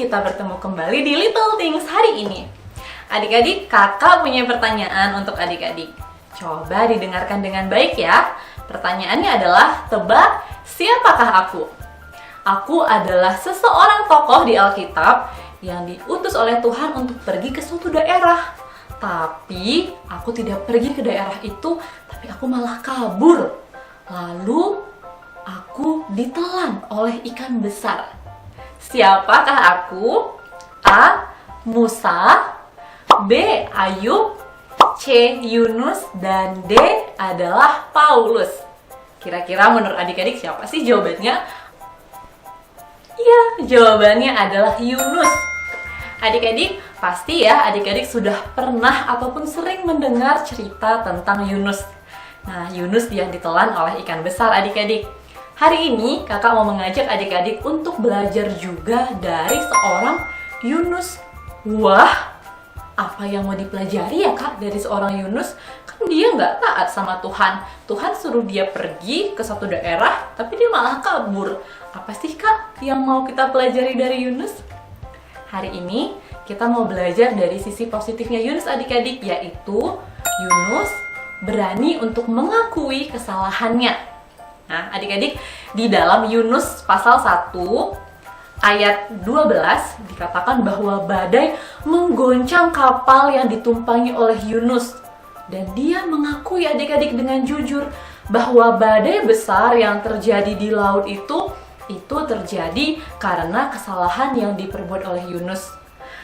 kita bertemu kembali di Little Things hari ini. Adik-adik, kakak punya pertanyaan untuk adik-adik. Coba didengarkan dengan baik ya. Pertanyaannya adalah, tebak siapakah aku? Aku adalah seseorang tokoh di Alkitab yang diutus oleh Tuhan untuk pergi ke suatu daerah. Tapi aku tidak pergi ke daerah itu, tapi aku malah kabur. Lalu aku ditelan oleh ikan besar. Siapakah aku? A. Musa, B. Ayub, C. Yunus, dan D. adalah Paulus. Kira-kira menurut adik-adik siapa sih jawabannya? Iya, jawabannya adalah Yunus. Adik-adik, pasti ya adik-adik sudah pernah ataupun sering mendengar cerita tentang Yunus. Nah, Yunus yang ditelan oleh ikan besar adik-adik. Hari ini kakak mau mengajak adik-adik untuk belajar juga dari seorang Yunus. Wah, apa yang mau dipelajari ya kak dari seorang Yunus? Kan dia nggak taat sama Tuhan. Tuhan suruh dia pergi ke satu daerah, tapi dia malah kabur. Apa sih kak yang mau kita pelajari dari Yunus? Hari ini kita mau belajar dari sisi positifnya Yunus adik-adik, yaitu Yunus berani untuk mengakui kesalahannya. Nah, adik-adik, di dalam Yunus pasal 1 ayat 12 dikatakan bahwa badai menggoncang kapal yang ditumpangi oleh Yunus. Dan dia mengakui adik-adik dengan jujur bahwa badai besar yang terjadi di laut itu terjadi karena kesalahan yang diperbuat oleh Yunus.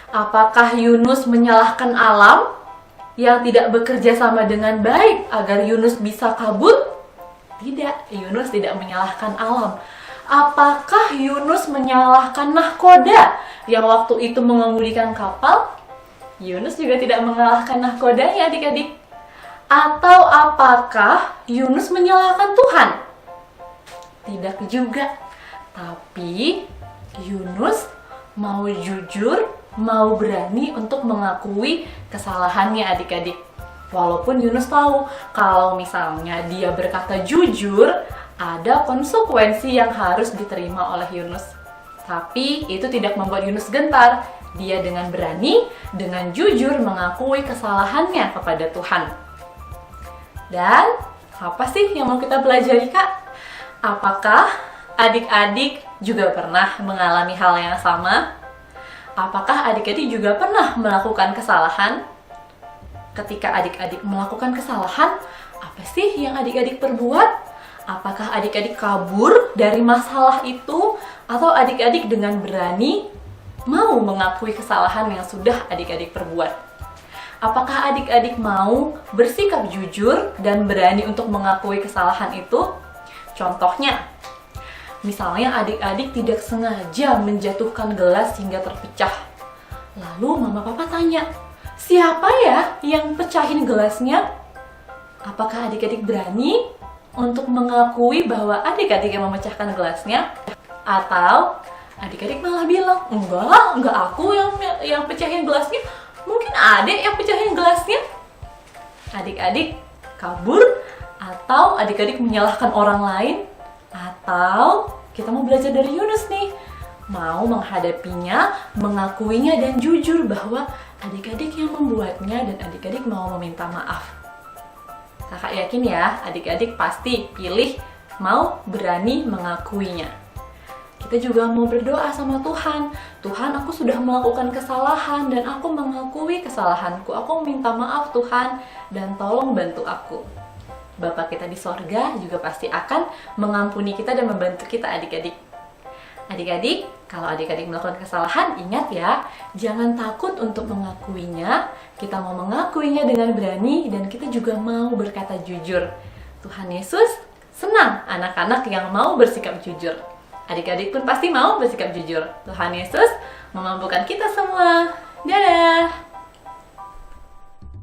Apakah Yunus menyalahkan alam yang tidak bekerja sama dengan baik agar Yunus bisa kabur? Tidak, Yunus tidak menyalahkan alam. Apakah Yunus menyalahkan nahkoda yang waktu itu mengemudikan kapal? Yunus juga tidak menyalahkan nahkodanya adik-adik. Atau apakah Yunus menyalahkan Tuhan? Tidak juga. Tapi Yunus mau jujur, mau berani untuk mengakui kesalahannya adik-adik. Walaupun Yunus tahu kalau misalnya dia berkata jujur, ada konsekuensi yang harus diterima oleh Yunus. Tapi itu tidak membuat Yunus gentar. Dia dengan berani, dengan jujur mengakui kesalahannya kepada Tuhan. Dan apa sih yang mau kita pelajari kak? Apakah adik-adik juga pernah mengalami hal yang sama? Apakah adik-adik juga pernah melakukan kesalahan? Ketika adik-adik melakukan kesalahan, apa sih yang adik-adik perbuat? Apakah adik-adik kabur dari masalah itu? Atau adik-adik dengan berani mau mengakui kesalahan yang sudah adik-adik perbuat? Apakah adik-adik mau bersikap jujur dan berani untuk mengakui kesalahan itu? Contohnya, misalnya adik-adik tidak sengaja menjatuhkan gelas hingga terpecah. Lalu mama papa tanya, siapa ya yang pecahin gelasnya? Apakah adik-adik berani untuk mengakui bahwa adik-adik yang memecahkan gelasnya? Atau adik-adik malah bilang, enggak aku yang pecahin gelasnya, mungkin adik yang pecahin gelasnya. Adik-adik kabur, atau adik-adik menyalahkan orang lain, atau kita mau belajar dari Yunus nih, mau menghadapinya, mengakuinya, dan jujur bahwa adik-adik yang membuatnya dan adik-adik mau meminta maaf. Kakak yakin ya, adik-adik pasti pilih mau berani mengakuinya. Kita juga mau berdoa sama Tuhan. Tuhan, aku sudah melakukan kesalahan dan aku mengakui kesalahanku. Aku minta maaf Tuhan dan tolong bantu aku. Bapa kita di sorga juga pasti akan mengampuni kita dan membantu kita adik-adik. Adik-adik, kalau adik-adik melakukan kesalahan, ingat ya, jangan takut untuk mengakuinya. Kita mau mengakuinya dengan berani dan kita juga mau berkata jujur. Tuhan Yesus senang anak-anak yang mau bersikap jujur. Adik-adik pun pasti mau bersikap jujur. Tuhan Yesus memampukan kita semua. Dadah!